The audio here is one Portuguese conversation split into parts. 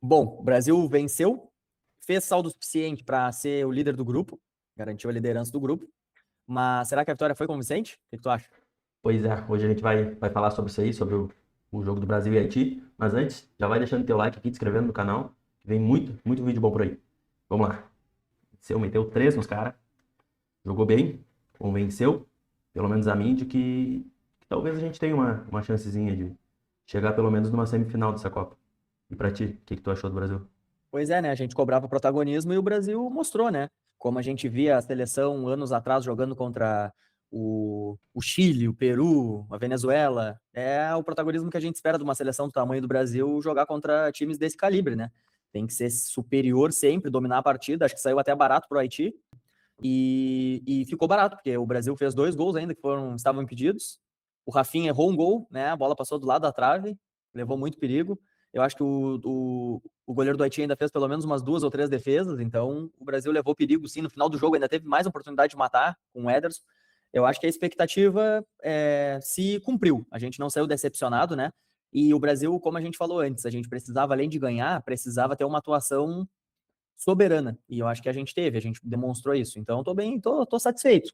Bom, o Brasil venceu, fez saldo suficiente para ser o líder do grupo, garantiu a liderança do grupo, mas será que a vitória foi convincente? O que tu acha? Pois é, hoje a gente vai falar sobre isso aí, sobre o jogo do Brasil e Haiti. Mas antes, já vai deixando teu like aqui, te inscrevendo no canal, que vem muito vídeo bom por aí. Vamos lá. Seu meteu 3 nos caras, jogou bem, convenceu, pelo menos a mim, de que talvez a gente tenha uma chancezinha de chegar pelo menos numa semifinal dessa Copa. E pra ti, o que tu achou do Brasil? Pois é, né? A gente cobrava protagonismo e o Brasil mostrou, né? Como a gente via a seleção anos atrás jogando contra o Chile, o Peru, a Venezuela. É o protagonismo que a gente espera de uma seleção do tamanho do Brasil jogar contra times desse calibre, né? Tem que ser superior sempre, dominar a partida. Acho que saiu até barato pro Haiti. E ficou barato, porque o Brasil fez 2 gols ainda que estavam impedidos. O Rafinha errou um gol, né? A bola passou do lado da trave, levou muito perigo. Eu acho que o goleiro do Haiti ainda fez pelo menos umas 2 ou 3 defesas, então o Brasil levou perigo sim. No final do jogo ainda teve mais oportunidade de matar com o Ederson. Eu acho que a expectativa se cumpriu. A gente não saiu decepcionado, né? E o Brasil, como a gente falou antes, a gente precisava, além de ganhar, precisava ter uma atuação soberana. E eu acho que a gente teve, a gente demonstrou isso. Então, tô satisfeito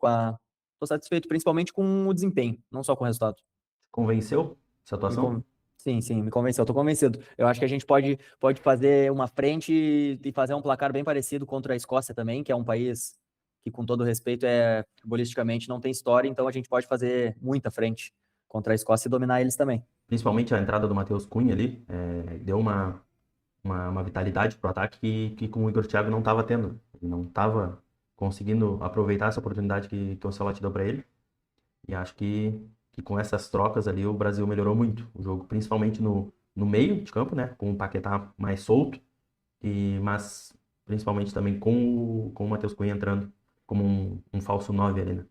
tô satisfeito principalmente com o desempenho, não só com o resultado. Convenceu essa Me atuação? con... Sim, sim, me convenceu, tô convencido. Eu acho que a gente pode fazer uma frente e fazer um placar bem parecido contra a Escócia também, que é um país que, com todo respeito, futebolisticamente não tem história, então a gente pode fazer muita frente contra a Escócia e dominar eles também. Principalmente a entrada do Matheus Cunha ali, deu uma vitalidade pro ataque que com o Igor Thiago não estava tendo. Ele não estava conseguindo aproveitar essa oportunidade que o Ancelotti deu para ele. E acho que com essas trocas ali o Brasil melhorou muito o jogo, principalmente no meio de campo, né? Com o Paquetá mais solto, mas principalmente também com o Matheus Cunha entrando como um falso 9 ali, né?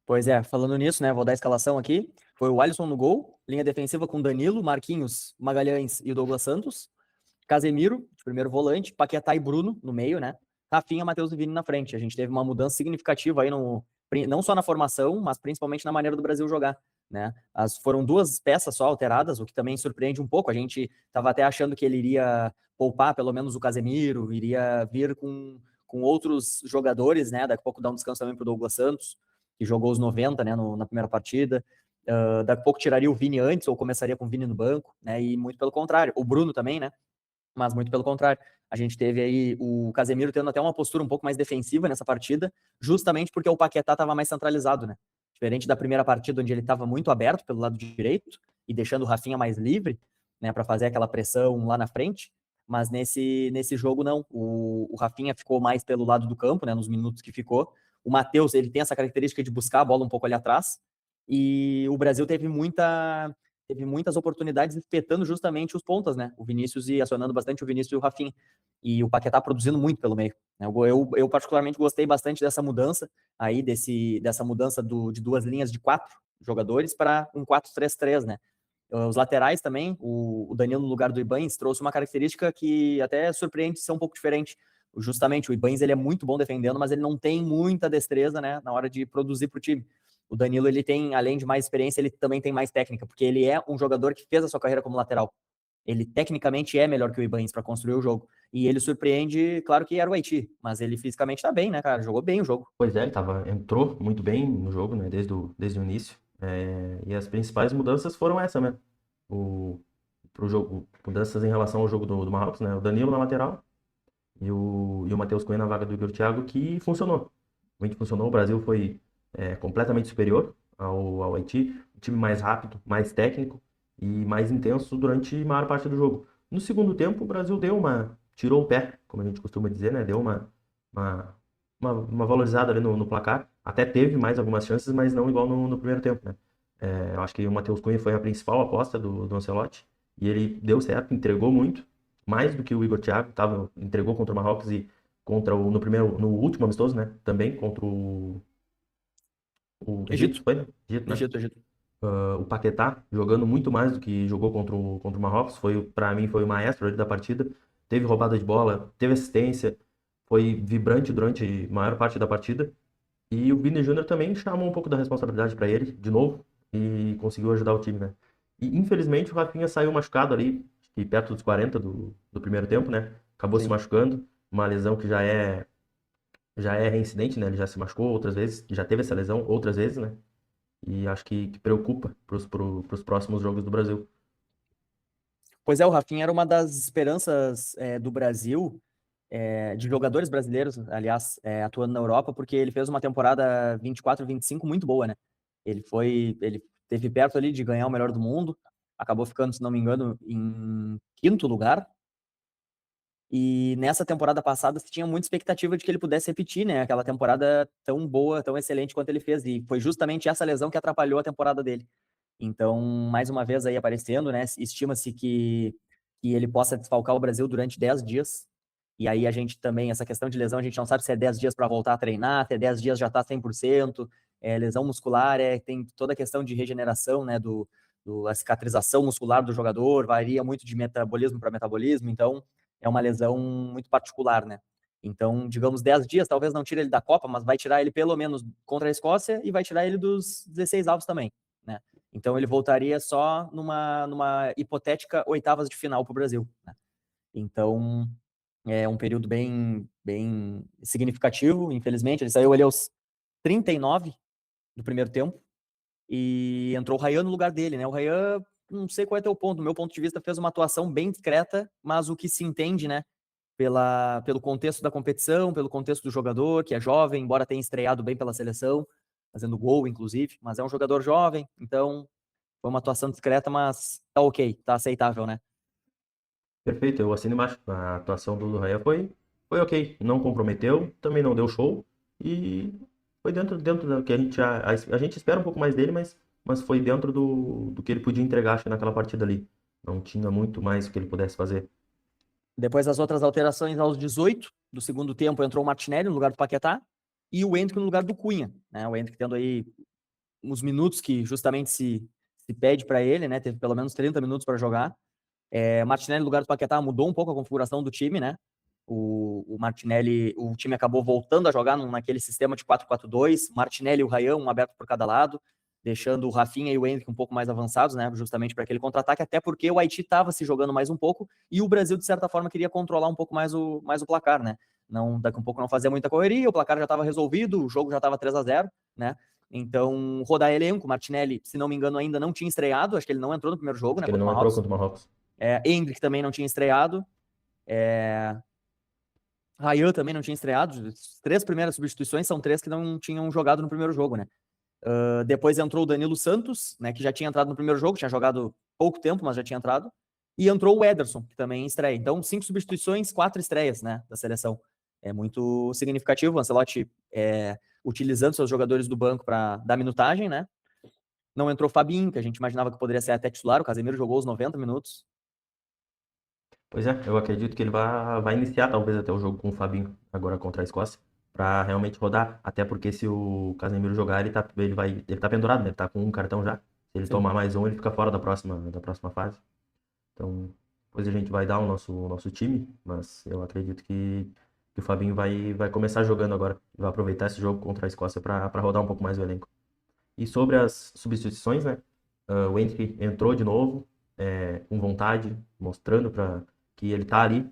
Pois é, falando nisso, né? Vou dar a escalação aqui. Foi o Alisson no gol, linha defensiva com Danilo, Marquinhos, Magalhães e o Douglas Santos. Casemiro, de primeiro volante, Paquetá e Bruno no meio, né? Rafinha, Matheus e Vini na frente. A gente teve uma mudança significativa aí não só na formação, mas principalmente na maneira do Brasil jogar, né? Foram 2 peças só alteradas, o que também surpreende um pouco. A gente estava até achando que ele iria poupar pelo menos o Casemiro, iria vir com outros jogadores, né? Daqui a pouco dar um descanso também para o Douglas Santos, que jogou os 90, né, na primeira partida. Daqui a pouco tiraria o Vini antes ou começaria com o Vini no banco, né? E muito pelo contrário. O Bruno também, né? Mas muito pelo contrário. A gente teve aí o Casemiro tendo até uma postura um pouco mais defensiva nessa partida, justamente porque o Paquetá estava mais centralizado, né? Diferente da primeira partida, onde ele estava muito aberto pelo lado direito e deixando o Rafinha mais livre, né, para fazer aquela pressão lá na frente. Mas nesse jogo, não. O Rafinha ficou mais pelo lado do campo, né, nos minutos que ficou. O Matheus, ele tem essa característica de buscar a bola um pouco ali atrás. E o Brasil teve muitas oportunidades espetando justamente os pontas, né? O Vinícius e acionando bastante o Vinícius e o Rafinha. E o Paquetá produzindo muito pelo meio. Eu particularmente gostei bastante dessa mudança aí, dessa mudança de 2 linhas de 4 jogadores para um 4-3-3, né? Os laterais também, o Danilo no lugar do Ibanes trouxe uma característica que até surpreende ser um pouco diferente. Justamente, o Ibanes ele é muito bom defendendo, mas ele não tem muita destreza, né, na hora de produzir para o time. O Danilo, ele tem, além de mais experiência, ele também tem mais técnica, porque ele é um jogador que fez a sua carreira como lateral. Ele tecnicamente é melhor que o Ibanes para construir o jogo. E ele surpreende, claro que era o Haiti, mas ele fisicamente tá bem, né, cara? Jogou bem o jogo. Pois é, entrou muito bem no jogo, né? Desde o início. E as principais mudanças foram essa, né? Pro jogo, mudanças em relação ao jogo do Marrocos, né? O Danilo na lateral e o Matheus Cunha na vaga do Igor Thiago, que funcionou. Realmente funcionou. O Brasil foi completamente superior ao Haiti. Um time mais rápido, mais técnico e mais intenso durante a maior parte do jogo. No segundo tempo, o Brasil tirou o pé, como a gente costuma dizer, né? Deu uma, uma valorizada ali no placar. Até teve mais algumas chances, mas não igual no primeiro tempo, né? Eu acho que o Matheus Cunha foi a principal aposta do Ancelotti e ele deu certo, entregou muito, mais do que o Igor Thiago, entregou contra o Marrocos e no último amistoso, né? Também contra o Egito, Egito, foi, né? Egito, né? Egito. O Paquetá jogando muito mais do que jogou contra o Marrocos, para mim foi o maestro ali da partida. Teve roubada de bola, teve assistência, foi vibrante durante a maior parte da partida. E o Vini Júnior também chamou um pouco da responsabilidade para ele, de novo, e conseguiu ajudar o time, né? E infelizmente o Rafinha saiu machucado ali, que perto dos 40 do primeiro tempo, né? Acabou se Sim. machucando, uma lesão que já é reincidente, né? Ele já se machucou outras vezes, já teve essa lesão outras vezes, né? E acho que preocupa pros próximos jogos do Brasil. Pois é, o Rafinha era uma das esperanças do Brasil, de jogadores brasileiros, aliás, atuando na Europa, porque ele fez uma temporada 24-25 muito boa, né? Ele teve perto ali de ganhar o melhor do mundo, acabou ficando, se não me engano, em quinto lugar. E nessa temporada passada se tinha muita expectativa de que ele pudesse repetir, né? Aquela temporada tão boa, tão excelente quanto ele fez. E foi justamente essa lesão que atrapalhou a temporada dele. Então, mais uma vez aí aparecendo, né? Estima-se que ele possa desfalcar o Brasil durante 10 dias. E aí a gente também, essa questão de lesão, a gente não sabe se é 10 dias para voltar a treinar, se é 10 dias já está 100%. Lesão muscular, tem toda a questão de regeneração, né? A cicatrização muscular do jogador, varia muito de metabolismo para metabolismo. Então, é uma lesão muito particular, né? Então, digamos, 10 dias, talvez não tire ele da Copa, mas vai tirar ele pelo menos contra a Escócia e vai tirar ele dos 16 avos também, né? Então, ele voltaria só numa hipotética oitavas de final para o Brasil, né? Então, é um período bem significativo, infelizmente. Ele saiu ali aos 39 do primeiro tempo e entrou o Ryan no lugar dele, né? O Ryan, não sei qual é o teu ponto, do meu ponto de vista, fez uma atuação bem discreta, mas o que se entende, né? Pelo contexto da competição, pelo contexto do jogador, que é jovem, embora tenha estreado bem pela seleção, fazendo gol, inclusive, mas é um jogador jovem, então foi uma atuação discreta, mas tá ok, tá aceitável, né? Perfeito, eu assino embaixo. A atuação do Raya foi ok, não comprometeu, também não deu show e foi dentro do que a gente espera um pouco mais dele, mas foi dentro do que ele podia entregar, acho, naquela partida ali. Não tinha muito mais o que ele pudesse fazer. Depois as outras alterações aos 18 do segundo tempo, entrou o Martinelli no lugar do Paquetá e o Endrick no lugar do Cunha, né? O Endrick tendo aí uns minutos que justamente se pede para ele, né? Teve pelo menos 30 minutos para jogar. Martinelli no lugar do Paquetá mudou um pouco a configuração do time, né? O Martinelli, o time acabou voltando a jogar naquele sistema de 4-4-2, Martinelli e o Ryan, um aberto por cada lado, deixando o Rafinha e o Endrick um pouco mais avançados, né? Justamente para aquele contra-ataque, até porque o Haiti estava se jogando mais um pouco e o Brasil, de certa forma, queria controlar um pouco mais o placar, né? Não, daqui a um pouco não fazia muita correria, o placar já estava resolvido, o jogo já estava 3-0, né? Então, rodar elenco, Martinelli, se não me engano, ainda não tinha estreado, acho que ele não entrou no primeiro jogo, Acho né, que ele contra o não entrou Marrocos. contra o Marrocos. Endrick também não tinha estreado. Ryan também não tinha estreado. As três primeiras substituições são três que não tinham jogado no primeiro jogo, né? Depois entrou o Danilo Santos, né, que já tinha entrado no primeiro jogo, tinha jogado pouco tempo, mas já tinha entrado. E entrou o Ederson, que também estreia. Então, 5 substituições, 4 estreias, né, da seleção. É muito significativo. O Ancelotti utilizando seus jogadores do banco para dar minutagem, né? Não entrou o Fabinho, que a gente imaginava que poderia ser até titular. O Casemiro jogou os 90 minutos. Pois é, eu acredito que ele vai iniciar talvez até o jogo com o Fabinho agora contra a Escócia, para realmente rodar. Até porque se o Casemiro jogar, ele tá pendurado, né? Ele tá com um cartão já. Se ele Sim. tomar mais um, ele fica fora da próxima fase. Então, depois a gente vai dar o nosso time, mas eu acredito que o Fabinho vai começar jogando agora. Vai aproveitar esse jogo contra a Escócia para rodar um pouco mais o elenco. E sobre as substituições, né? O Endrick entrou de novo, com vontade, mostrando que ele tá ali,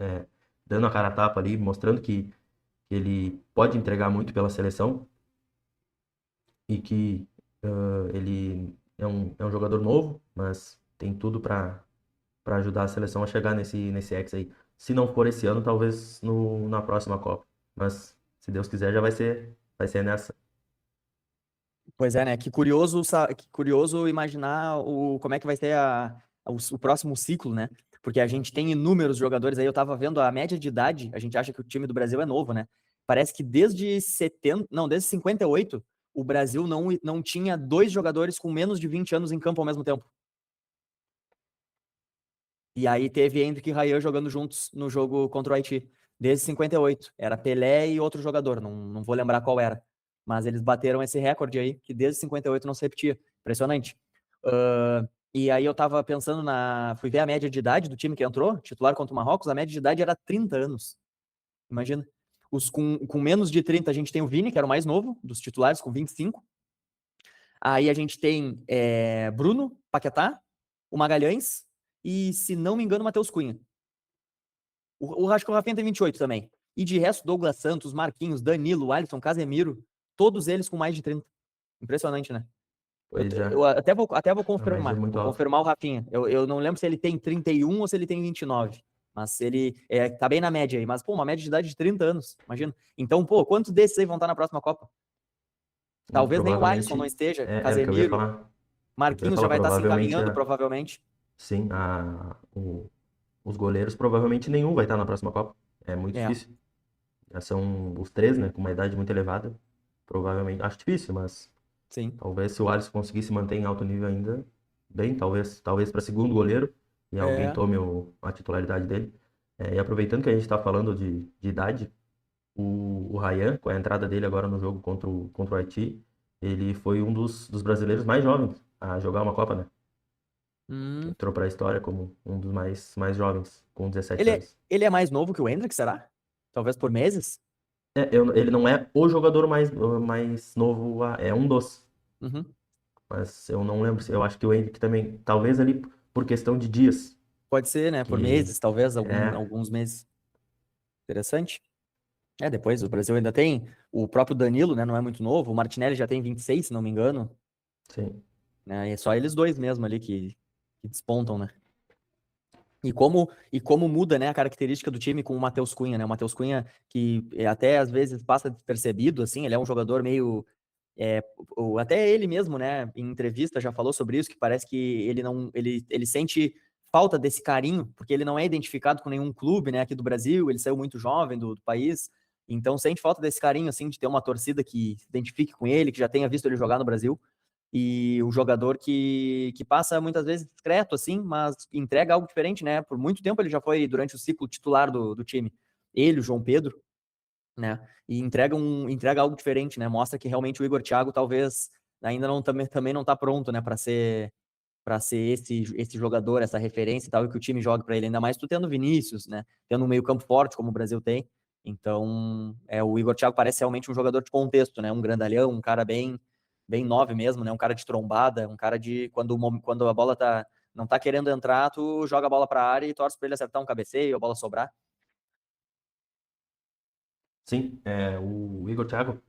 é, dando a cara a tapa ali, mostrando que ele pode entregar muito pela seleção e que ele é um jogador novo, mas tem tudo para ajudar a seleção a chegar nesse Hexa aí. Se não for esse ano, talvez na próxima Copa. Mas, se Deus quiser, já vai ser nessa. Pois é, né? Que curioso imaginar como é que vai ser o próximo ciclo, né? Porque a gente tem inúmeros jogadores aí. Eu tava vendo a média de idade, a gente acha que o time do Brasil é novo, né? Parece que desde 70, não, desde 58, o Brasil não tinha dois jogadores com menos de 20 anos em campo ao mesmo tempo. E aí teve Endrick e Ryan jogando juntos no jogo contra o Haiti, desde 58. Era Pelé e outro jogador, não vou lembrar qual era. Mas eles bateram esse recorde aí, que desde 58 não se repetia. Impressionante. E aí eu tava pensando fui ver a média de idade do time que entrou, titular contra o Marrocos, a média de idade era 30 anos. Imagina. Os com menos de 30, a gente tem o Vini, que era o mais novo dos titulares, com 25. Aí a gente tem Bruno, Paquetá, o Magalhães, e, se não me engano, Matheus Cunha. Acho que o Rafinha tem 28 também. E de resto, Douglas Santos, Marquinhos, Danilo, Alisson, Casemiro, todos eles com mais de 30. Impressionante, né? Pois é, Eu até vou a média é confirmar. muito Vou alta. confirmar o Rafinha. Eu não lembro se ele tem 31 ou se ele tem 29. Mas ele tá bem na média aí. Mas, pô, uma média de idade de 30 anos, imagina. Então, pô, quantos desses aí vão estar na próxima Copa? Talvez nem o Alisson não Provavelmente, esteja. era o que eu ia Casemiro, falar. Eu ia Marquinhos já falar, vai estar se provavelmente, encaminhando, provavelmente. sim, os goleiros, provavelmente nenhum vai estar na próxima Copa. É muito É, difícil. Já são os três, né, com uma idade muito elevada. Provavelmente, acho difícil, mas sim. talvez se o Alisson conseguir se manter em alto nível ainda, bem, talvez para segundo goleiro e alguém É. tome a titularidade dele. E aproveitando que a gente está falando de idade, o Ryan, com a entrada dele agora no jogo contra o Haiti, ele foi um dos brasileiros mais jovens a jogar uma Copa, né? Hum. Entrou para a história como um dos mais jovens, com 17 Ele, anos. ele é mais novo que o Endrick, será? Talvez por meses? Ele não é o jogador mais novo, é um dos. Uhum. Mas eu não lembro. Eu acho que o Henrique também, talvez ali por questão de dias, Pode ser, né? Por que meses, talvez, é, alguns meses. Interessante. Depois o Brasil ainda tem o próprio Danilo, né? Não é muito novo. O Martinelli já tem 26, se não me engano. sim, Né? E é só eles dois mesmo ali que despontam, né? E como muda, né, a característica do time com o Matheus Cunha, né? O Matheus Cunha, que até às vezes passa despercebido, assim, ele é um jogador meio. Até ele mesmo, né, em entrevista já falou sobre isso, que parece que ele não. Ele sente falta desse carinho, porque ele não é identificado com nenhum clube, né, aqui do Brasil, ele saiu muito jovem do país, então sente falta desse carinho, assim, de ter uma torcida que se identifique com ele, que já tenha visto ele jogar no Brasil. E o jogador que passa muitas vezes discreto, assim, mas entrega algo diferente, né? Por muito tempo ele já foi durante o ciclo titular do time. Ele, o João Pedro, né? E entrega algo diferente, né? Mostra que realmente o Igor Thiago talvez ainda não também não tá pronto, né, para ser esse jogador, essa referência e tal, e que o time joga para ele, ainda mais tu tendo Vinícius, né? Tendo um meio-campo forte como o Brasil tem. Então, o Igor Thiago parece realmente um jogador de contexto, né? Um grandalhão, um cara bem 9 mesmo, né? Um cara de trombada, um cara de quando a bola não tá querendo entrar, tu joga a bola para a área e torce para ele acertar um cabeceio, a bola sobrar. sim, o Igor Thiago,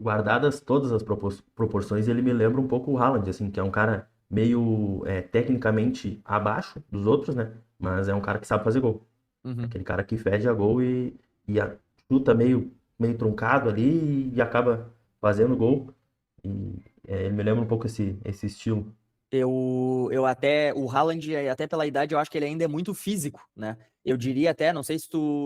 guardadas todas as proporções, ele me lembra um pouco o Haaland, assim, que é um cara meio tecnicamente abaixo dos outros, né? Mas é um cara que sabe fazer gol. Uhum. Aquele cara que fede a gol e chuta meio truncado ali e acaba fazendo gol. E ele me lembra um pouco esse estilo. O Haaland, até pela idade, eu acho que ele ainda é muito físico, né? Eu diria até, não sei se tu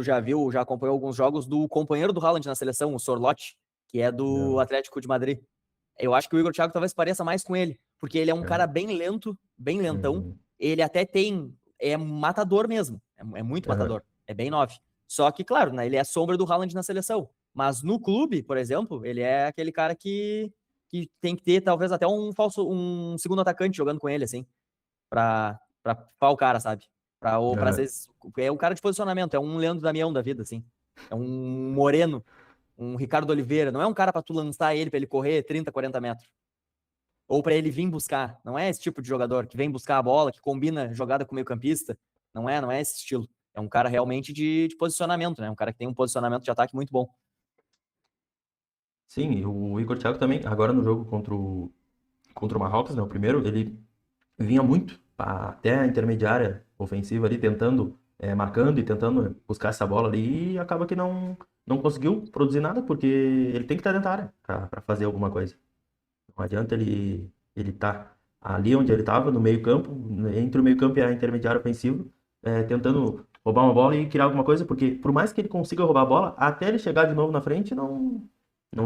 já viu, já acompanhou alguns jogos do companheiro do Haaland na seleção, o Sorloth, que é do Não, Atlético de Madrid. Eu acho que o Igor Thiago talvez pareça mais com ele, porque ele é um cara é. bem lento, bem lentão. Uhum. Ele até é matador mesmo, é muito Aham. matador, é bem 9. Só que, claro, né, ele é a sombra do Haaland na seleção. Mas no clube, por exemplo, ele é aquele cara que tem que ter talvez até um segundo atacante jogando com ele, assim, pra pau o cara, sabe? Ou pra Aham. ser. É um cara de posicionamento, é um Leandro Damião da vida, assim. É um Moreno, um Ricardo Oliveira. Não é um cara pra tu lançar ele, pra ele correr 30, 40 metros. Ou pra ele vir buscar. Não é esse tipo de jogador que vem buscar a bola, que combina jogada com o meio-campista. Não é esse estilo. É um cara realmente de posicionamento, né? Um cara que tem um posicionamento de ataque muito bom. Sim, e o Igor Thiago também, agora no jogo contra o Marrocos, né, o primeiro, ele vinha muito até a intermediária ofensiva ali, tentando, marcando e tentando buscar essa bola ali, e acaba que não conseguiu produzir nada, porque ele tem que estar dentro da área para fazer alguma coisa. Não adianta ele tá ali onde ele estava, no meio-campo, entre o meio-campo e a intermediária ofensiva, tentando roubar uma bola e criar alguma coisa, porque por mais que ele consiga roubar a bola, até ele chegar de novo na frente, não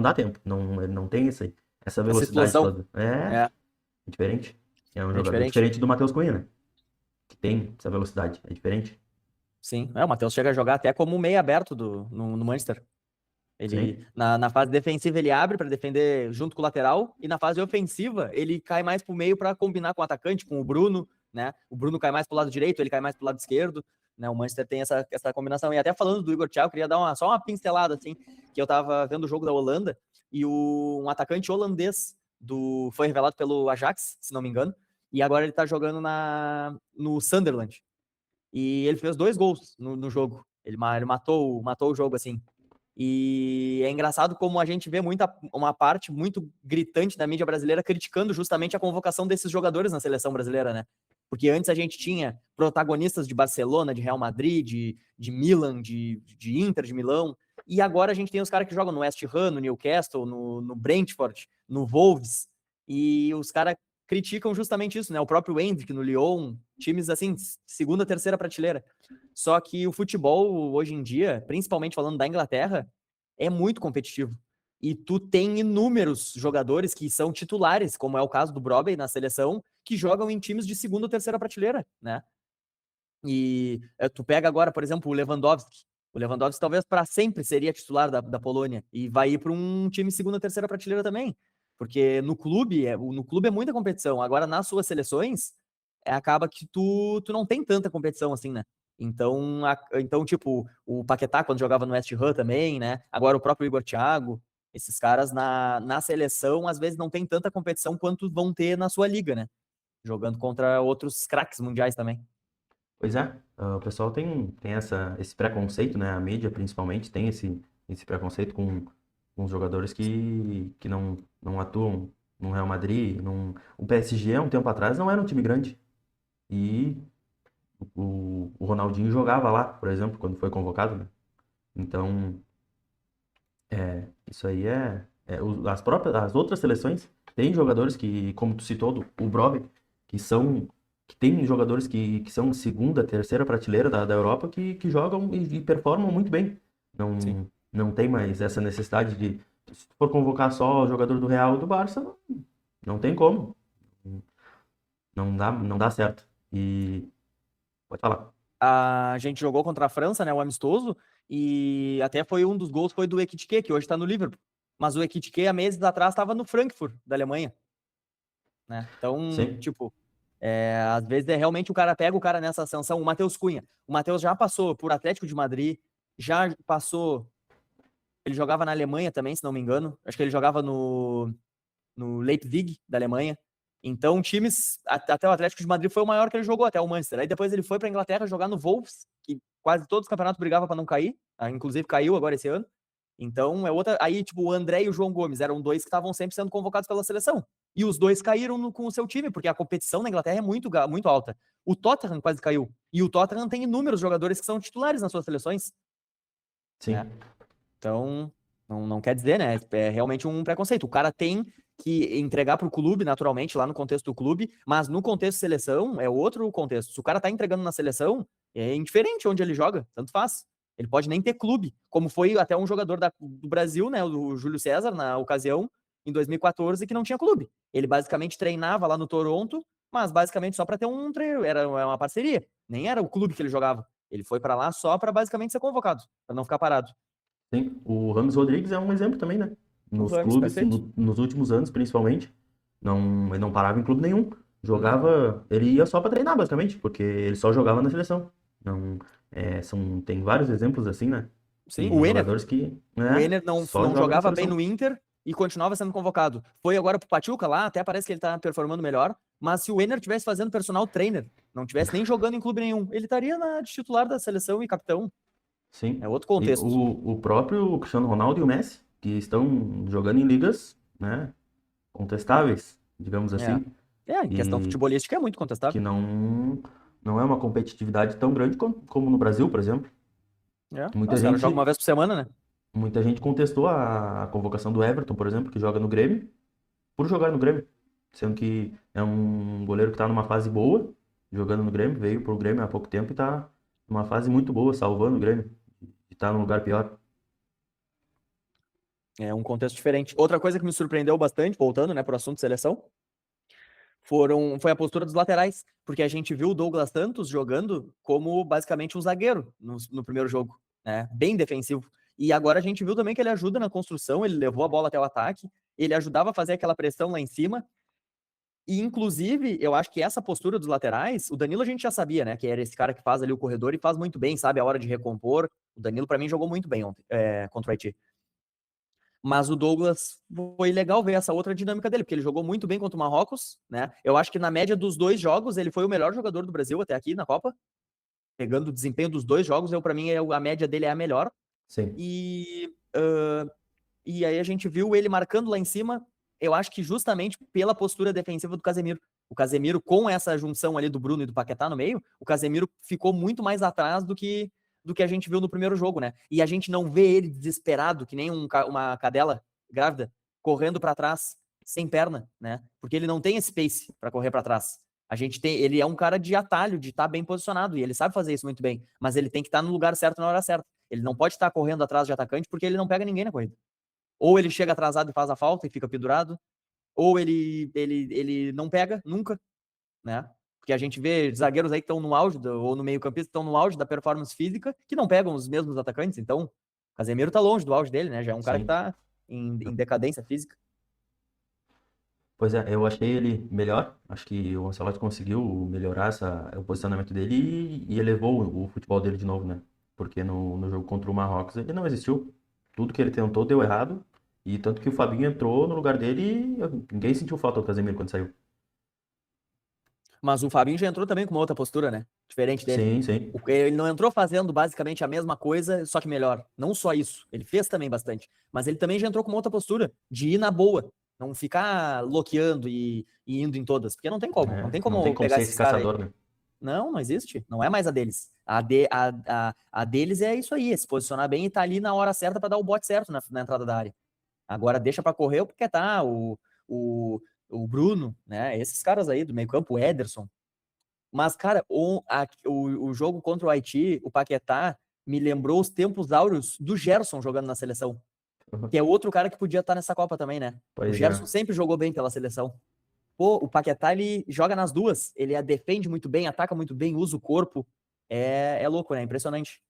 dá tempo. Não, ele não tem essa Essa velocidade explosão toda. É é, diferente. É um é jogador diferente. diferente do Matheus Cunha, né? Que tem essa velocidade. É diferente. Sim, o Matheus chega a jogar até como meio aberto no Manchester. Ele, Sim, na fase defensiva, ele abre para defender junto com o lateral, e na fase ofensiva, ele cai mais pro meio para combinar com o atacante, com o Bruno, né? O Bruno cai mais pro lado direito, ele cai mais pro lado esquerdo, né? O Manchester tem essa combinação. E até falando do Igor Thiago, queria dar só uma pincelada, assim, que eu tava vendo o jogo da Holanda, e um atacante holandês foi revelado pelo Ajax, se não me engano, e agora ele tá jogando no Sunderland. E ele fez 2 gols no jogo. Ele matou o jogo, assim. E é engraçado como a gente vê uma parte muito gritante da mídia brasileira criticando justamente a convocação desses jogadores na seleção brasileira, né? Porque antes a gente tinha protagonistas de Barcelona, de Real Madrid, de Milan, de Inter, de Milão, e agora a gente tem os caras que jogam no West Ham, no Newcastle, no Brentford, no Wolves, e os caras criticam justamente isso, né? O próprio Endrick no Lyon, times assim, segunda, terceira prateleira. Só que o futebol, hoje em dia, principalmente falando da Inglaterra, é muito competitivo. E tu tem inúmeros jogadores que são titulares, como é o caso do Brobbey na seleção, que jogam em times de segunda ou terceira prateleira, né? E tu pega agora, por exemplo, o Lewandowski. O Lewandowski talvez para sempre seria titular da Polônia e vai ir para um time segunda ou terceira prateleira também. Porque no clube é muita competição. Agora, nas suas seleções, acaba que tu não tem tanta competição assim, né? Então, tipo, o Paquetá, quando jogava no West Ham também, né? Agora o próprio Igor Thiago, esses caras na seleção, às vezes, não tem tanta competição quanto vão ter na sua liga, né? Jogando contra outros craques mundiais também. Pois é, o pessoal tem esse preconceito, né? A mídia, principalmente, tem esse preconceito com os jogadores que não atuam no Real Madrid. O PSG, há um tempo atrás, não era um time grande. E o Ronaldinho jogava lá, por exemplo, quando foi convocado, né? Então, isso aí as outras seleções têm jogadores que, como tu citou, o Brobbey, que tem jogadores que são segunda, terceira prateleira da Europa que jogam e performam muito bem. Sim. Não tem mais essa necessidade se for convocar só o jogador do Real ou do Barça, não tem como. Não dá certo. E pode falar. A gente jogou contra a França, né, o amistoso, e até foi um dos gols foi do Ekitike, que hoje tá no Liverpool. Mas o Ekitike, há meses atrás, estava no Frankfurt, da Alemanha, né? Então, Sim, tipo, às vezes realmente o cara pega o cara nessa ascensão. O Matheus Cunha. O Matheus já passou por Atlético de Madrid, já passou. Ele jogava na Alemanha também, se não me engano. Acho que ele jogava no Leipzig, da Alemanha. Então, times. Até o Atlético de Madrid foi o maior que ele jogou, até o Manchester. Aí depois ele foi para Inglaterra jogar no Wolves, que quase todos os campeonatos brigavam para não cair. Inclusive caiu agora esse ano. Então, é outra. Aí, tipo, o André e o João Gomes eram dois que estavam sempre sendo convocados pela seleção. E os dois caíram com o seu time, porque a competição na Inglaterra é muito alta. O Tottenham quase caiu. E o Tottenham tem inúmeros jogadores que são titulares nas suas seleções, né? sim. Então, não quer dizer, né? É realmente um preconceito. O cara tem que entregar para o clube, naturalmente, lá no contexto do clube, mas no contexto de seleção é outro contexto. Se o cara tá entregando na seleção, é indiferente onde ele joga, tanto faz. Ele pode nem ter clube, como foi até um jogador do Brasil, né, o Júlio César, na ocasião, em 2014, que não tinha clube. Ele basicamente treinava lá no Toronto, mas basicamente só para ter um treino, era uma parceria. Nem era o clube que ele jogava. Ele foi para lá só para basicamente ser convocado, para não ficar parado. Sim, o Rames Rodrigues é um exemplo também, né? O Nos Rames, clubes, perfeito. nos últimos anos, principalmente, ele não parava em clube nenhum. Uhum. Ele ia só para treinar, basicamente, porque ele só jogava na seleção. Não, tem vários exemplos assim, né? Sim, De jogadores que, O né, Enner só não jogam na jogava bem seleção. no Inter e continuava sendo convocado. Foi agora pro Pachuca lá, até parece que ele tá performando melhor. Mas se o Enner tivesse fazendo personal trainer, não tivesse nem jogando em clube nenhum, ele estaria de titular da seleção e capitão. É Sim. outro E contexto. o próprio Cristiano Ronaldo e o Messi, que estão jogando em ligas, né, contestáveis, digamos É. assim, Em questão e futebolística é muito que contestável. não é uma competitividade tão grande como no Brasil, por exemplo. Muita Os caras jogam gente, uma vez por semana, né? muita gente contestou a convocação do Everton, por exemplo, que joga no Grêmio, por jogar no Grêmio, sendo que é um goleiro que está numa fase boa, jogando no Grêmio, veio pro Grêmio há pouco tempo e está numa fase muito boa, salvando o Grêmio, e está num lugar pior. É um contexto diferente. Outra coisa que me surpreendeu bastante, voltando, né, pro assunto de seleção, foi a postura dos laterais, porque a gente viu o Douglas Santos jogando como basicamente um zagueiro no primeiro jogo, né? Bem defensivo. E agora a gente viu também que ele ajuda na construção, ele levou a bola até o ataque, ele ajudava a fazer aquela pressão lá em cima. E, inclusive, eu acho que essa postura dos laterais, o Danilo a gente já sabia, né? Que era esse cara que faz ali o corredor e faz muito bem, sabe? A hora de recompor. O Danilo, para mim, jogou muito bem ontem, contra o Haiti. Mas o Douglas foi legal ver essa outra dinâmica dele, porque ele jogou muito bem contra o Marrocos, né? Eu acho que na média dos 2 jogos, ele foi o melhor jogador do Brasil até aqui na Copa. Pegando o desempenho dos 2 jogos, para mim, a média dele é a melhor. Sim. E aí a gente viu ele marcando lá em cima, eu acho que justamente pela postura defensiva do Casemiro. O Casemiro, com essa junção ali do Bruno e do Paquetá no meio, o Casemiro ficou muito mais atrás do que a gente viu no primeiro jogo, né? E a gente não vê ele desesperado, que nem uma cadela grávida, correndo para trás, sem perna, né? Porque ele não tem esse pace para correr para trás. Ele é um cara de atalho, de estar bem posicionado, e ele sabe fazer isso muito bem, mas ele tem que estar no lugar certo na hora certa. Ele não pode estar correndo atrás de atacante porque ele não pega ninguém na corrida. Ou ele chega atrasado e faz a falta e fica pendurado, ou ele não pega nunca, né? Porque a gente vê zagueiros aí que estão no auge, ou no meio-campista, que estão no auge da performance física, que não pegam os mesmos atacantes. Então, o Casemiro tá longe do auge dele, né? Já é um cara que Sim. tá em decadência física. Pois é, eu achei ele melhor. Acho que o Ancelotti conseguiu melhorar o posicionamento dele e elevou o futebol dele de novo, né? Porque no jogo contra o Marrocos ele não existiu. Tudo que ele tentou deu errado. E tanto que o Fabinho entrou no lugar dele e ninguém sentiu falta do Casemiro quando saiu. Mas o Fabinho já entrou também com uma outra postura, né? Diferente dele. Sim, sim. Ele não entrou fazendo basicamente a mesma coisa, só que melhor. Não só isso. Ele fez também bastante. Mas ele também já entrou com uma outra postura, de ir na boa. Não ficar loqueando e indo em todas. Porque não tem como. Não É, tem não tem como como pegar ser esses esse caras aí. caçador, né? Não, não existe. Não é mais a deles. A deles é isso aí, é se posicionar bem e tá ali na hora certa para dar o bote certo na entrada da área. Agora deixa para correr porque tá o, o Bruno, né? Esses caras aí do meio campo, o Ederson. Mas, cara, o jogo contra o Haiti, o Paquetá, me lembrou os tempos áureos do Gerson jogando na seleção. Que é outro cara que podia estar nessa Copa também, né? O Pois Gerson é. sempre jogou bem pela seleção. Pô, o Paquetá, ele joga nas duas. Ele defende muito bem, ataca muito bem, usa o corpo. É louco, né? Impressionante.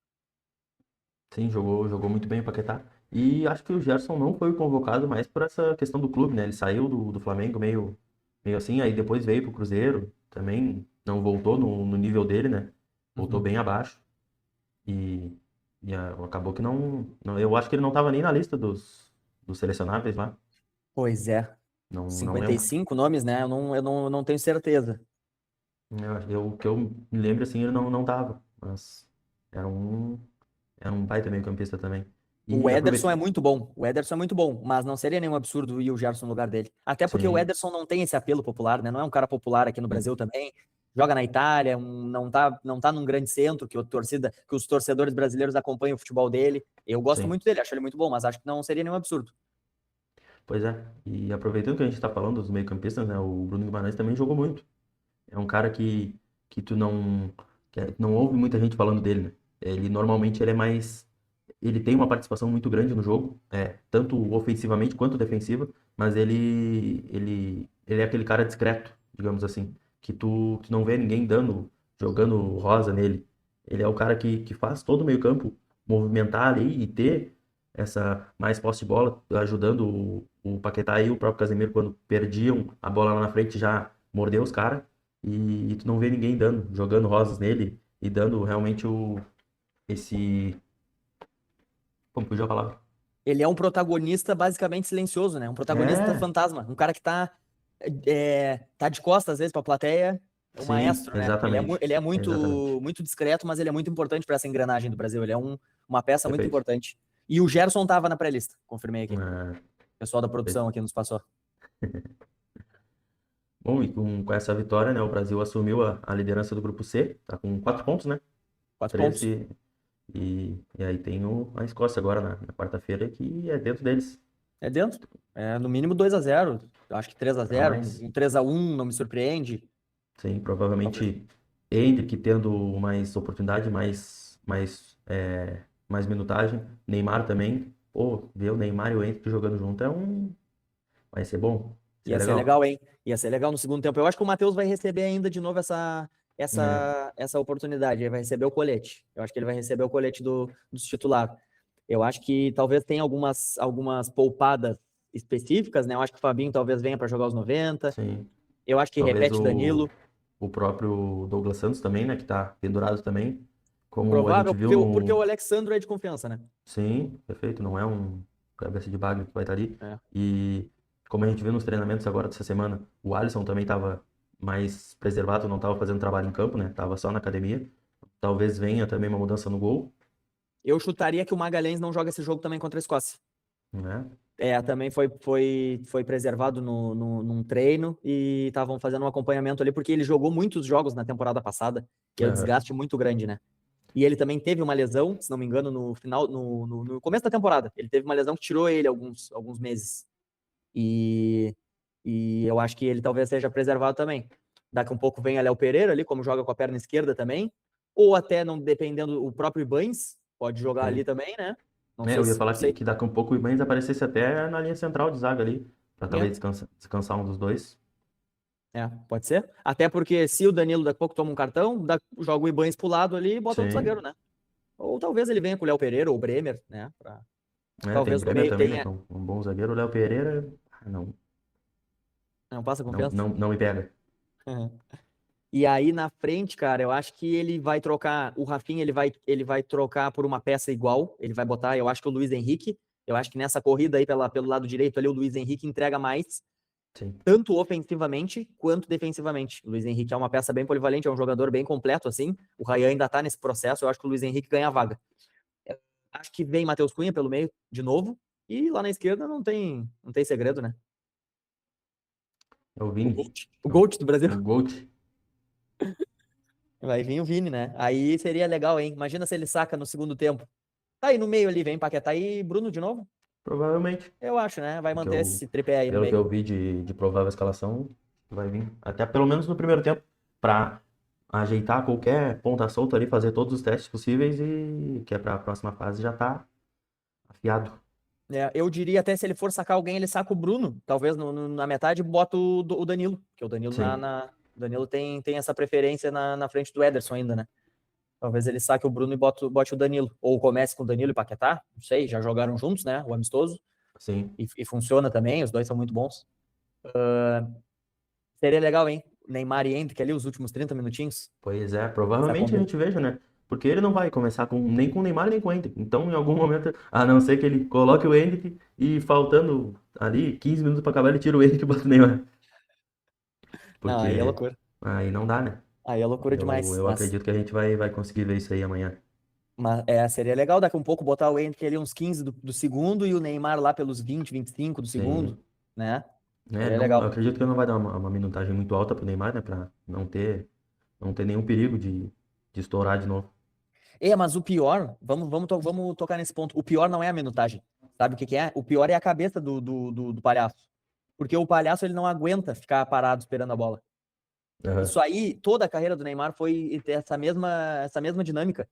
Sim, jogou muito bem o Paquetá. E acho que o Gerson não foi convocado mais por essa questão do clube, né? Ele saiu do Flamengo meio assim, aí depois veio pro Cruzeiro, também não voltou no nível dele, né? Voltou Uhum. bem abaixo. E, acabou que eu acho que ele não estava nem na lista dos selecionáveis lá. Pois é. Não cinquenta e lembro. cinco nomes, né? Eu não tenho certeza. O que eu me lembro, assim, ele não tava. Mas era um, era um baita meio-campista também. O E Ederson é aproveitando. muito bom. O Ederson é muito bom, mas não seria nenhum absurdo ir o Gerson no lugar dele. Até porque o Sim, Ederson não tem esse apelo popular, né? Não é um cara popular aqui no sim, Brasil também. Joga na Itália, não tá num grande centro que os torcedores brasileiros acompanham o futebol dele. Eu gosto sim. muito dele, acho ele muito bom, mas acho que não seria nenhum absurdo. Pois é. E aproveitando que a gente está falando dos meio-campistas, né? O Bruno Guimarães também jogou muito. É um cara que tu não ouve muita gente falando dele, né? Ele normalmente ele é mais. Ele tem uma participação muito grande no jogo, tanto ofensivamente quanto defensiva, mas ele é aquele cara discreto, digamos assim, que tu não vê ninguém jogando rosa nele. Ele é o cara que faz todo o meio-campo movimentar ali e ter essa mais posse de bola, ajudando o Paquetá e o próprio Casemiro quando perdiam a bola lá na frente já mordeu os caras e tu não vê ninguém jogando rosas nele e dando realmente esse. Como fugiu a palavra? Ele é um protagonista basicamente silencioso, né? Um protagonista É, fantasma. Um cara que tá de costas, às vezes, pra plateia. É um sim, maestro, né? exatamente. Ele é Exatamente. muito, muito discreto, mas ele é muito importante para essa engrenagem do Brasil. Ele é uma peça muito Perfeito. importante. E o Gerson tava na pré-lista, confirmei aqui. O É, pessoal da perfeito. produção aqui nos passou. Bom, e com essa vitória, né, o Brasil assumiu a liderança do grupo C, tá com 4 pontos, né? 4 pontos. 13. E aí tem a Escócia agora na quarta-feira, que é dentro deles. É dentro. É no mínimo 2-0. Acho que 3 a A 0 mais. um 3-1 não me surpreende. Sim, Talvez. provavelmente Endrick tendo mais oportunidade, mais minutagem. Neymar também. Pô, ver o Neymar e o Endrick jogando junto vai ser bom. Isso é Ia ser legal. legal, hein? Ia ser legal no segundo tempo. Eu acho que o Matheus vai receber ainda de novo essa, É, essa, essa oportunidade. Ele vai receber o colete. Eu acho que ele vai receber o colete do titular. Eu acho que talvez tenha algumas poupadas específicas, né? Eu acho que o Fabinho talvez venha para jogar os 90. sim. Eu acho que Talvez repete Danilo. o próprio Douglas Santos também, né, que tá pendurado também. Como a gente Provável, viu porque o no. Alexandre é de confiança, né? Sim, perfeito. Não cabeça de bagre que vai estar ali. É. E como a gente viu nos treinamentos agora dessa semana, o Alisson também estava mais preservado, não estava fazendo trabalho em campo, né? Tava só na academia. Talvez venha também uma mudança no gol, Eu chutaria que o Magalhães não joga esse jogo também contra a Escócia. né? Também foi preservado num treino e estavam fazendo um acompanhamento ali, porque ele jogou muitos jogos na temporada passada, que é um Aham. desgaste muito grande, né? E ele também teve uma lesão, se não me engano, no final, no começo da temporada. Ele teve uma lesão que tirou ele alguns meses. E, e eu acho que ele talvez seja preservado também. Daqui a um pouco vem a Léo Pereira ali, como joga com a perna esquerda também. Ou até, não dependendo, o próprio Ibanes pode jogar ali Sim. também, né? Não É, sei eu ia se. falar Não sei. que daqui a um pouco o Ibañez aparecesse até na linha central de zaga ali, para É, talvez descansar um dos dois. pode ser. Até porque se o Danilo daqui a pouco toma um cartão, joga o Ibanes pro lado ali e bota outro zagueiro, Sim. né? Ou talvez ele venha com o Léo Pereira ou o Bremer, né? Tem Talvez no Bremer meio também, né? tenha. Que é um bom zagueiro. O Léo Pereira, não, Não passa não, confiança. não, não me pega. E aí na frente, cara, eu acho que ele vai trocar, o Rafinha ele vai trocar por uma peça igual, ele vai botar, eu acho que o Luiz Henrique, eu acho que nessa corrida aí pelo lado direito ali o Luiz Henrique entrega mais, Sim. tanto ofensivamente quanto defensivamente. O Luiz Henrique é uma peça bem polivalente, é um jogador bem completo assim. O Ryan ainda tá nesse processo, eu acho que o Luiz Henrique ganha a vaga. Eu acho que vem Matheus Cunha pelo meio de novo, e lá na esquerda não tem segredo, né? É o O Vini. Gold, o Gold do Brasil. O Gold. Vai vir o Vini, né? Aí seria legal, hein? Imagina se ele saca no segundo tempo. Tá aí no meio ali, vem Paquetá e Bruno de novo? Provavelmente. Eu acho, né? Vai Porque manter esse tripé aí no pelo que meio. eu vi de provável escalação, vai vir. Até pelo menos no primeiro tempo. Pra ajeitar qualquer ponta solta ali, fazer todos os testes possíveis e que é pra próxima fase já tá afiado. Eu diria até se ele for sacar alguém, ele saca o Bruno. Talvez na metade bota o Danilo. Porque o Danilo, Sim. o Danilo tem essa preferência na frente do Ederson ainda, né? Talvez ele saque o Bruno e bote o Danilo. Ou comece com o Danilo e Paquetá. Não sei, já jogaram juntos, né? O amistoso. Sim. E funciona também, os dois são muito bons. Seria legal, hein? Neymar e Endrick ali, os últimos 30 minutinhos. Pois é, Essa provavelmente a combi... gente veja, né? Porque ele não vai começar nem com o Neymar nem com o Endrick. Então, em algum momento, a não ser que ele coloque o Endrick e faltando ali 15 minutos para acabar, ele tira o Endrick e bota o Neymar. Não, aí é Porque loucura. aí não dá, né? Aí é loucura demais. Eu Mas acredito que a gente vai conseguir ver isso aí amanhã. seria legal daqui um pouco botar o Endrick ali uns 15 do segundo e o Neymar lá pelos 20, 25 do segundo, Sim. né? Né? Seria Não, eu legal. acredito que não vai dar uma minutagem muito alta pro Neymar, né? Pra não ter nenhum perigo de estourar de novo. Mas o pior, vamos tocar nesse ponto. O pior não é a minutagem. Sabe o que que é? O pior é a cabeça do palhaço. Porque o palhaço ele não aguenta ficar parado esperando a bola. Aham. Isso aí, toda a carreira do Neymar foi ter essa mesma dinâmica.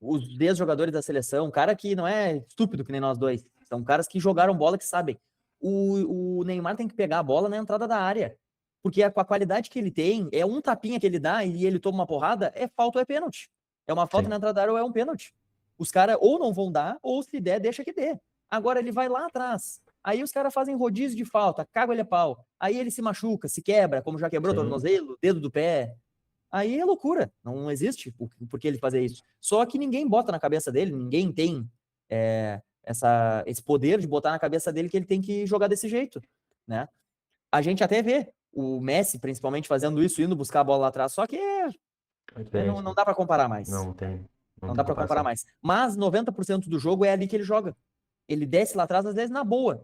Os 10 jogadores da seleção, cara que não é estúpido que nem nós dois, são caras que jogaram bola que sabem. O Neymar tem que pegar a bola na entrada da área, porque com a qualidade que ele tem, é um tapinha que ele dá e ele toma uma porrada, é falta ou é pênalti. É uma falta na Sim. entrada da área ou é um pênalti. Os caras ou não vão dar, ou se der, deixa que dê. Agora ele vai lá atrás. Aí os caras fazem rodízio de falta, caga ele a pau. Aí ele se machuca, se quebra, como já quebrou o Sim. tornozelo, dedo do pé. Aí é loucura, não existe por que ele fazer isso. Só que ninguém bota na cabeça dele, ninguém tem esse poder de botar na cabeça dele que ele tem que jogar desse jeito, né? A gente até vê o Messi, principalmente, fazendo isso, indo buscar a bola lá atrás, só que É não, diferente, não né? dá para comparar mais. Não tem, não Não tem dá para comparar comparação. mais. Mas 90% do jogo é ali que ele joga. Ele desce lá atrás, às vezes, na boa,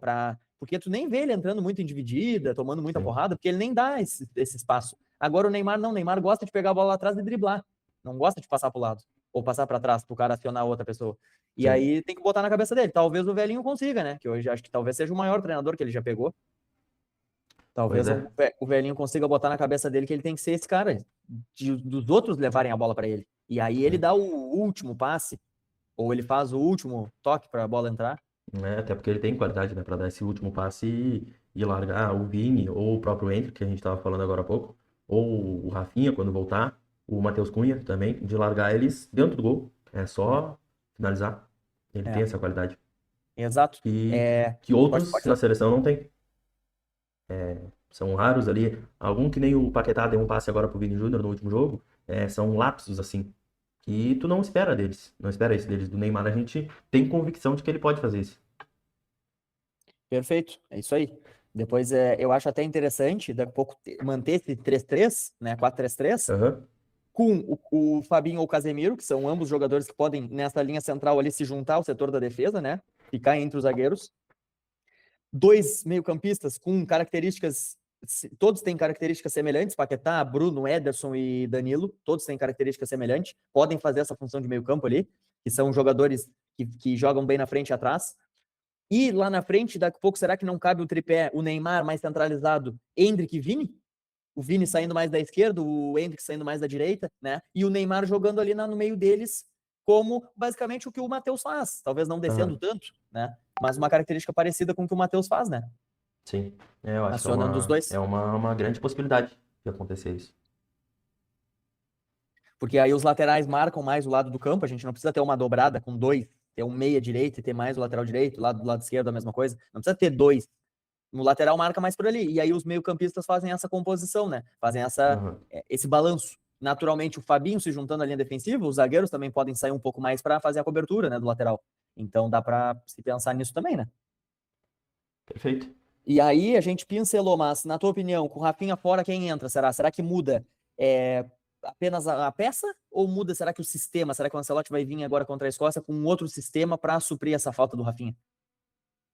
porque tu nem vê ele entrando muito em dividida, tomando muita Sim. porrada, porque ele nem dá esse espaço. Agora o Neymar não, o Neymar gosta de pegar a bola lá atrás e driblar. Não gosta de passar pro lado. Ou passar para trás pro cara acionar outra pessoa. E Sim. aí tem que botar na cabeça dele. Talvez o velhinho consiga, né? Que hoje acho que talvez seja o maior treinador que ele já pegou. Pois Talvez é. o velhinho consiga botar na cabeça dele que ele tem que ser esse cara, dos outros levarem a bola para ele. E aí ele Sim. dá o último passe, ou ele faz o último toque para a bola entrar. Até porque ele tem qualidade, né, para dar esse último passe e largar o Vini ou o próprio Endrick, que a gente estava falando agora há pouco, ou o Rafinha quando voltar, o Matheus Cunha também, de largar eles dentro do gol. É É, só finalizar. Ele tem é, essa qualidade. exato. Que, É, que pode, outros pode na ser. seleção não tem. São raros ali. Algum que nem o Paquetá deu um passe agora pro Vini Júnior no último jogo. São lapsos, assim, que tu não espera deles. Não espera isso deles. Do Neymar a gente tem convicção de que ele pode fazer isso. Perfeito, é isso aí. Depois eu acho até interessante, daqui a pouco, manter esse 3-3, né? 4-3-3, Aham. com o Fabinho ou o Casemiro, que são ambos jogadores que podem, nessa linha central ali, se juntar ao setor da defesa, né? Ficar entre os zagueiros. Dois meio-campistas com características, todos têm características semelhantes, Paquetá, Bruno, Ederson e Danilo, todos têm características semelhantes, podem fazer essa função de meio-campo ali, que são jogadores que jogam bem na frente e atrás. E lá na frente, daqui a pouco, será que não cabe o tripé, o Neymar mais centralizado, Endrick e Vini? O Vini saindo mais da esquerda, o Endrick saindo mais da direita, né? E o Neymar jogando ali no meio deles, como basicamente o que o Matheus faz. Talvez não descendo Aham. tanto, né? Mas uma característica parecida com o que o Matheus faz, né? Sim. Eu acho que Acionando os é dois. uma grande possibilidade de acontecer isso. Porque aí os laterais marcam mais o lado do campo, a gente não precisa ter uma dobrada com dois, ter um meia direita e ter mais o lateral direito, lado do lado esquerdo a mesma coisa. Não precisa ter dois. No lateral marca mais por ali. E aí os meio-campistas fazem essa composição, né? Fazem Aham. esse balanço. Naturalmente, o Fabinho se juntando à linha defensiva, os zagueiros também podem sair um pouco mais para fazer a cobertura, né, do lateral. Então dá para se pensar nisso também, né? Perfeito. E aí a gente pincelou, mas na tua opinião, com o Rafinha fora, quem entra? Será que muda apenas a peça ou muda? Será que o sistema? Será que o Ancelotti vai vir agora contra a Escócia com um outro sistema para suprir essa falta do Rafinha?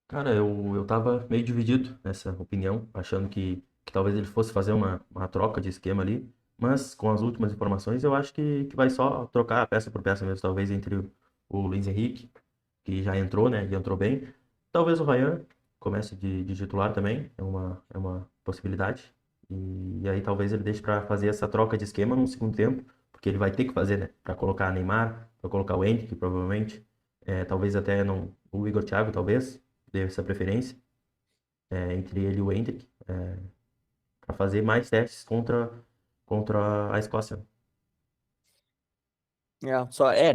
Cara, eu tava meio dividido nessa opinião, achando que talvez ele fosse fazer uma troca de esquema ali, mas com as últimas informações eu acho que vai só trocar peça por peça mesmo, talvez entre o Luiz Henrique, que já entrou, né, e entrou bem, talvez o Ryan comece de titular também, é uma possibilidade, e aí talvez ele deixe para fazer essa troca de esquema no segundo tempo, porque ele vai ter que fazer, né, para colocar Neymar, para colocar o Henrique, provavelmente, talvez até não, o Igor Thiago, talvez, dê essa preferência entre ele e o Endrick para fazer mais testes contra a Escócia.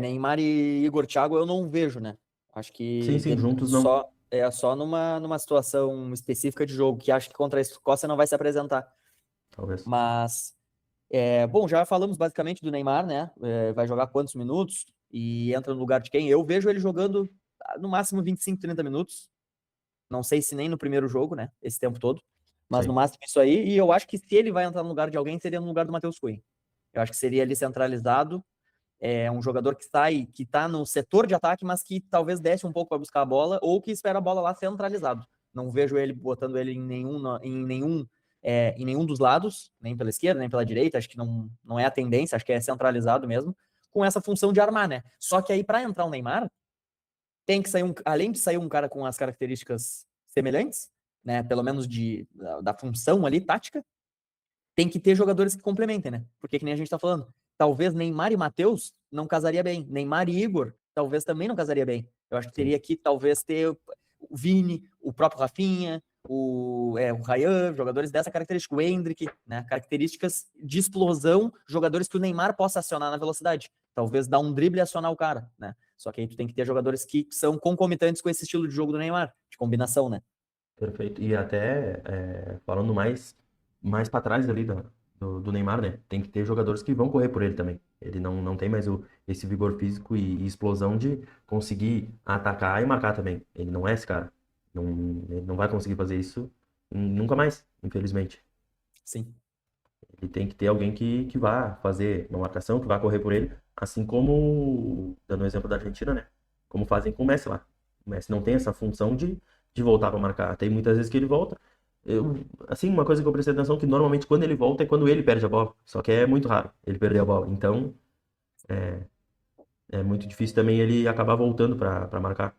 Neymar e Igor Thiago eu não vejo, né? Acho Sim, que sim, juntos não, só numa situação específica de jogo, que acho que contra a Escócia não vai se apresentar. talvez. Mas, bom, já falamos basicamente do Neymar, né? Vai jogar quantos minutos e entra no lugar de quem? Eu vejo ele jogando no máximo 25, 30 minutos. Não sei se nem no primeiro jogo, né? Esse tempo todo. Mas no Sim, máximo isso aí. E eu acho que se ele vai entrar no lugar de alguém, seria no lugar do Matheus Cunha. Eu acho que seria ali centralizado, um jogador que sai, que tá no setor de ataque, mas que talvez desce um pouco para buscar a bola, ou que espera a bola lá centralizado. Não vejo ele botando ele em nenhum dos lados, nem pela esquerda, nem pela direita, acho que não é a tendência, acho que é centralizado mesmo, com essa função de armar, né? Só que aí, para entrar o Neymar, tem que sair além de sair um cara com as características semelhantes, né? Pelo menos da função ali, tática, tem que ter jogadores que complementem, né? Porque que nem a gente tá falando, talvez Neymar e Matheus não casaria bem. Neymar e Igor talvez também não casaria bem. Eu acho que sim, teria que talvez ter o Vini, o próprio Rafinha, o Ryan, jogadores dessa característica, o Endrick, né? Características de explosão, jogadores que o Neymar possa acionar na velocidade. Talvez dar um drible e acionar o cara, né? Só que aí tu tem que ter jogadores que são concomitantes com esse estilo de jogo do Neymar, de combinação, né? perfeito. E até falando mais para trás ali do Neymar, né? Tem que ter jogadores que vão correr por ele também. Ele não tem mais esse vigor físico e explosão de conseguir atacar e marcar também. Ele não é esse cara. Não, ele não vai conseguir fazer isso nunca mais, infelizmente. Sim. Ele tem que ter alguém que vá fazer uma marcação, que vá correr por ele, assim como, dando o exemplo da Argentina, né? Como fazem com o Messi lá. O Messi não tem essa função de voltar para marcar. Tem muitas vezes que ele volta. Assim, uma coisa que eu prestei atenção é que normalmente quando ele volta é quando ele perde a bola. Só que é muito raro ele perder a bola. Então, é muito difícil também ele acabar voltando para marcar.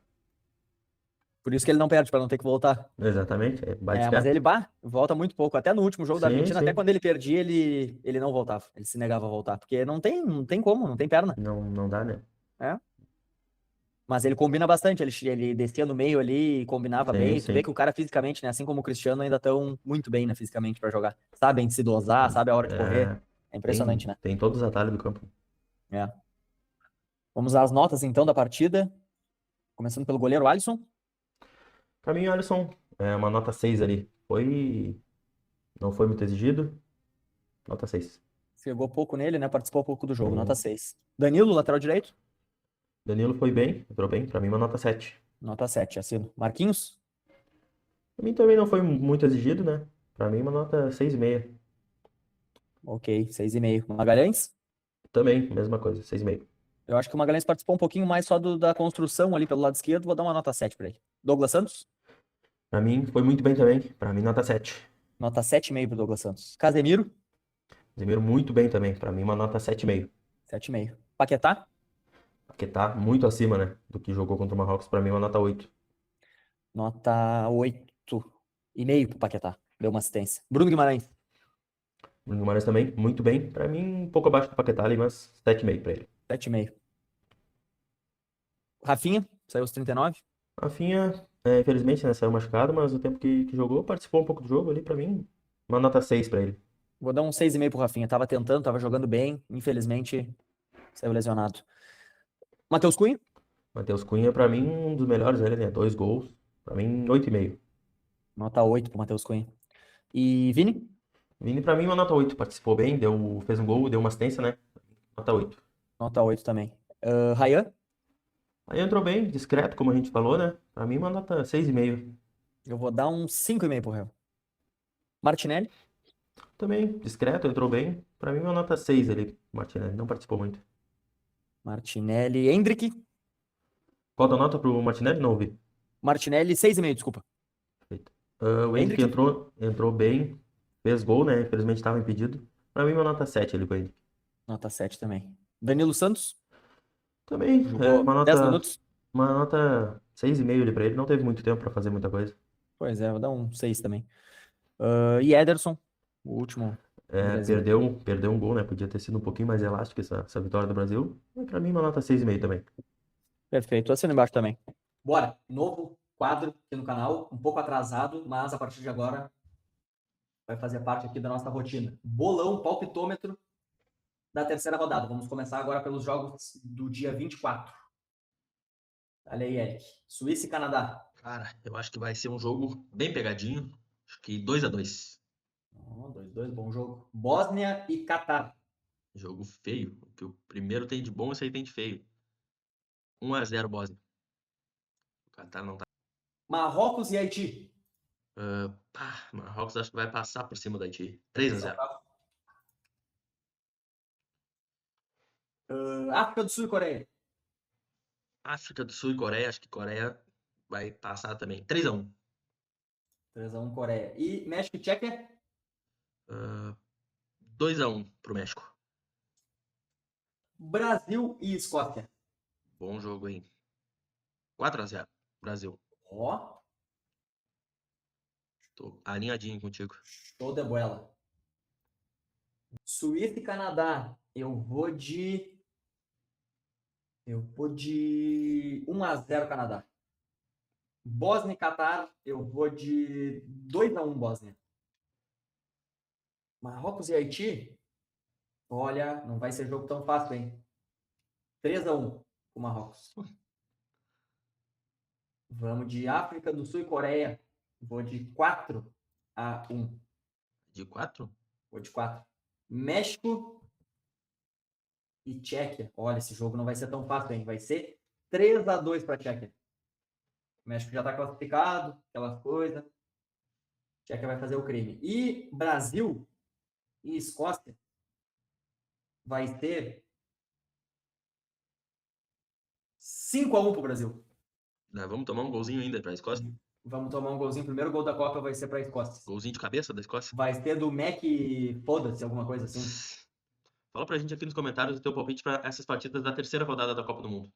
Por isso que ele não perde, para não ter que voltar. Exatamente, é baita Mas esperto. ele volta muito pouco. Até no último jogo da Sim, Argentina, até sim. quando ele perdia, ele não voltava. Ele se negava a voltar. Porque não tem como, não tem perna. Não dá, né? É. Mas ele combina bastante. Ele descia no meio ali e combinava Sim, bem. Tu vê sim. que o cara fisicamente, né? Assim como o Cristiano, ainda estão muito bem, né? Fisicamente para jogar. Sabem se dosar, sabe a hora de correr. É, É impressionante, né? tem todos os atalhos do campo. É. Vamos às notas então da partida. Começando pelo goleiro Alisson. Pra mim, Alisson, é uma nota 6 ali. Não foi muito exigido, nota 6. Chegou pouco nele, né? Participou pouco do jogo. Nota O 6. Danilo, lateral direito. Danilo foi bem, entrou bem, pra mim uma nota 7. Nota 7. Assino. Marquinhos. Pra mim também não foi muito exigido, né? Pra mim, uma nota 6,5. Ok, 6,5. Magalhães? Também, mesma coisa, 6,5. Eu acho que o Magalhães participou um pouquinho mais só da construção ali pelo lado esquerdo. Vou dar uma nota 7 para ele. Douglas Santos? Pra mim, foi muito bem também. Pra mim, nota 7. Nota 7,5 pro Douglas Santos. Casemiro? Casemiro muito bem também. Pra mim, uma nota 7,5. 7,5. Paquetá? Porque tá muito acima, né? Do que jogou contra o Marrocos. Pra mim, uma nota 8. Nota 8,5 pro Paquetá. Deu uma assistência. Bruno Guimarães? Bruno Guimarães também, muito bem. Pra mim, um pouco abaixo do Paquetá ali, mas 7,5 pra ele. 7,5. Rafinha? Saiu os 39. Rafinha, infelizmente, né, saiu machucado, mas o tempo que jogou, participou um pouco do jogo ali, pra mim, uma nota 6 pra ele. Vou dar um 6,5 pro Rafinha. Tava tentando, tava jogando bem. Infelizmente, saiu lesionado. Matheus Cunha? Matheus Cunha, pra mim, um dos melhores, ele, né? 2 gols. Pra mim, 8,5. Nota 8 pro Matheus Cunha. E Vini? Vini, pra mim, uma nota 8. Participou bem, fez um gol, deu uma assistência, né? Nota 8. Nota 8 também. Ryan? Aí entrou bem, discreto, como a gente falou, né? Pra mim, uma nota 6,5. Eu vou dar um 5,5 pro Real. Martinelli? Também, discreto, entrou bem. Pra mim, uma nota 6 ali, Martinelli. Não participou muito. Martinelli. Hendrick? Qual a nota pro Martinelli? Não ouvi. Martinelli, 6,5, desculpa. Perfeito. O Henrique Hendrick? entrou bem, fez gol, né? Infelizmente estava impedido. Pra mim, uma nota 7 ali pro Henrique. Nota 7 também. Danilo Santos? Também, Jogou 10 minutos? uma nota 6,5 ali pra ele. Não teve muito tempo pra fazer muita coisa. Pois é, vou dar um 6 também. E Ederson? O último do Brasil. Perdeu um gol, né? Podia ter sido um pouquinho mais elástico essa vitória do Brasil. Mas pra mim, uma nota 6,5 também. Perfeito. Assina embaixo também. Bora. Novo quadro aqui no canal. Um pouco atrasado, mas a partir de agora vai fazer parte aqui da nossa rotina. Bolão, palpitômetro da terceira rodada. Vamos começar agora pelos jogos do dia 24. Olha aí, Eric. Suíça e Canadá. Cara, eu acho que vai ser um jogo bem pegadinho. Acho que 2-2. 2-2, bom jogo. Bósnia e Catar. Jogo feio. O que o primeiro tem de bom, esse aí tem de feio. 1-0 Bósnia. O Catar não tá. Marrocos e Haiti. Marrocos acho que vai passar por cima do Haiti. 3-0. África do Sul e Coreia. África do Sul e Coreia, acho que Coreia vai passar também. 3-1. 3-1 Coreia. E México e Tchequia. 2-1 pro México. Brasil e Escócia. Bom jogo, hein? 4-0 Brasil. Ó, Tô alinhadinho contigo. show de bola. Suíça e Canadá. Eu vou de 1-0 Canadá. Bósnia e Catar, eu vou de 2-1 Bósnia. Marrocos e Haiti? Olha, não vai ser jogo tão fácil, hein? 3-1 o Marrocos. Vamos de África do Sul e Coreia. Vou de 4-1. De 4? Vou de 4. México e Tchequia. Olha, esse jogo não vai ser tão fácil, hein? Vai ser 3-2 para a Tchequia. O México já está classificado, aquelas coisas. Tchequia vai fazer o crime. E Brasil e Escócia vai ter 5-1 pro Brasil. Vamos tomar um golzinho ainda pra Escócia? Vamos tomar um golzinho. O primeiro gol da Copa vai ser pra Escócia. Golzinho de cabeça da Escócia? Vai ser do Mac, foda-se, alguma coisa assim. Fala pra gente aqui nos comentários o teu palpite pra essas partidas da terceira rodada da Copa do Mundo.